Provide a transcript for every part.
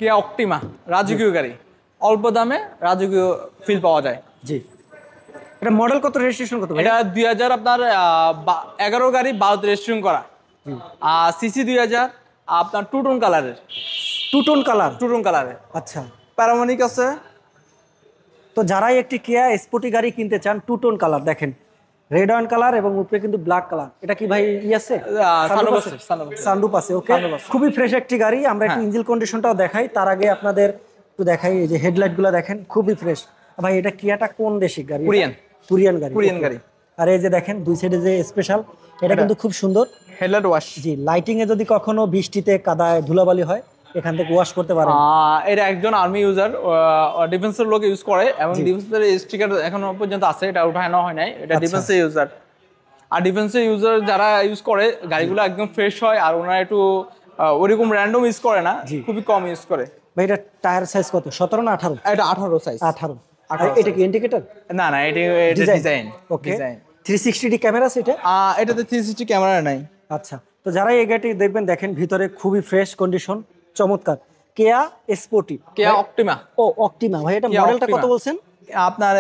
কেয়া অক্টিমা, রাজকীয় গাড়ি, অল্প দামে রাজকীয় ফিল পাওয়া যায়। জি, এটা মডেল কত, রেজিস্ট্রেশন কত? এটা 2000 আপনার 11 গাড়ি 12 রেজিস্ট্রেশন করা। আর সিসি 2000, আপনার টু টোন কালারের। টু টোন কালারের। আচ্ছা, প্যারামনিক আছে। তো যারাই একটি কেয়া স্পোর্টি গাড়ি কিনতে চান, টু টোন কালার দেখেন, রেড ওয়াইন কালার এবং উপরে কিন্তু ব্ল্যাক কালার। এটা কি ভাই আছে? সানরুফ আছে। ওকে, খুবই ফ্রেশ একটি গাড়ি। আমরা একটু ইঞ্জিন কন্ডিশনটাও দেখাই, তার আগে আপনাদের একটু দেখাই। এই যে হেডলাইট গুলো দেখেন, খুবই ফ্রেশ। ভাই এটা কিয়াটা কোন দেশি গাড়ি? কোরিয়ান গাড়ি। আর এই যে দেখেন দুই সাইডে যে স্পেশাল, এটা কিন্তু খুব সুন্দর। Headlight wash. জি, লাইটিং এ যদি কখনো বৃষ্টিতে কাদায় ধুলাবালি হয়, এখান থেকে ওয়াশ করতে পারেন। এটা একজন আর্মি ইউজার, ডিফেন্সের লোক ইউজ করে, এবং ডিফেন্সের স্টিকার এখনো পর্যন্ত আছে, এটা উঠানো হয় নাই। এটা ডিফেন্সের ইউজার। আর ডিফেন্সের ইউজার যারা ইউজ করে, গাড়িগুলো একদম ফ্রেশ হয়, আর ওনারা একটু ওরকম র্যান্ডম ইউজ করে না, খুবই কম ইউজ করে। ভাই এটা টায়ার সাইজ কত, 17 না 18? এটা 18 সাইজ। 18। এটা কি ইন্ডিকেটর? না, এটা ডিজাইন। ওকে, 360 ডি ক্যামেরা আছে এটা? এটাতে 360 ক্যামেরা নাই। আচ্ছা, তো যারা এই গাড়িটি দেখবেন, দেখেন ভিতরে খুবই ফ্রেশ কন্ডিশন, চমৎকার। কেয়া স্পোর্টি, কেয়া অক্টিমা। ও অক্টিমা। ভাই এটা মডেলটা কত বলছেন? আপনার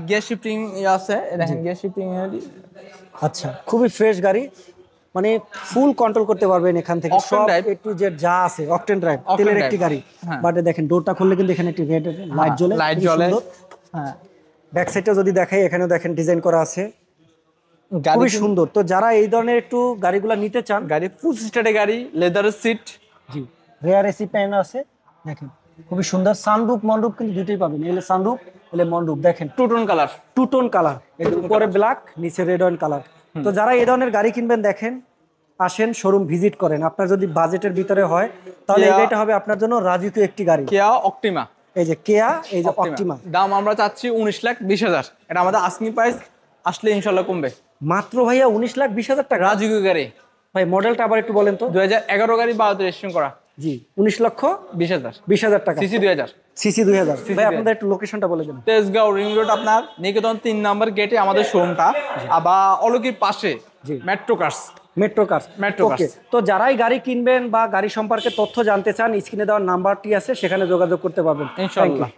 গিয়ার শিফটিং আছে, দেখেন গিয়ার শিফটিং। আচ্ছা, খুবই ফ্রেশ গাড়ি, মানে ফুল কন্ট্রোল করতে পারবেন এখান থেকে, সব এ টু জেড যা আছে। অকটেন ড্রাইভ, তেলের একটি গাড়ি। বাট দেখেন ডোরটা খুললে কিন্তু এখানে একটি রেড লাইট জ্বলে। হ্যাঁ, ব্যাক সাইডটা যদি দেখাই, এখানেও দেখেন ডিজাইন করা আছে, খুবই সুন্দর। তো যারা এই ধরনের একটু গাড়িগুলো নিতে চান, গাড়ি ফুল সিস্টেমের গাড়ি, লেদারের সিট। জি, রেয়ার এসি প্যান আছে, দেখেন খুবই সুন্দর। সানরুফ মনরুফ কিন্তু দুটোই পাবেন, এলে সানরুফ এলে মনরুফ। দেখেন টু টোন কালার, উপরে ব্ল্যাক, নিচে রেড ওয়াইন কালার। তো যারা এই ধরনের গাড়ি কিনবেন, দেখেন আসেন, শোরুম ভিজিট করেন। আপনার যদি বাজেটের ভিতরে হয়, তাহলে এই গাড়িটা হবে আপনার জন্য রাজকীয় একটি গাড়ি। কেয়া অক্টিমা। এই যে কেয়া, এই যে অক্টিমা। দাম আমরা চাচ্ছি 19,20,000। এটা আমাদের আস্কিং প্রাইস, আসলে ইনশাআল্লাহ কমবে। মাত্র ভাইয়া 19,20,000 টাকা? রাজকীয় গাড়ি। ভাই মডেলটা আবার একটু বলেন তো। 2011 গাড়ি 12 রেজিস্ট্রেশন করা। জি, 19,20,000 টাকা। সিসি 2000। সিসি 2000। ভাই আপনাদের একটু লোকেশনটা বলে দেন। তেজগাঁও রিং রোড, আপনার নিকেতন 3 নম্বর গেটে আমাদের শোরুমটা। আবার অলৌকিক পাশে মেট্রো কার্স। ওকে, তো যারাই গাড়ি কিনবেন বা গাড়ি সম্পর্কে তথ্য জানতে চান, স্ক্রিনে দেওয়ার নাম্বারটি আছে, সেখানে যোগাযোগ করতে পারবেন ইনশাআল্লাহ।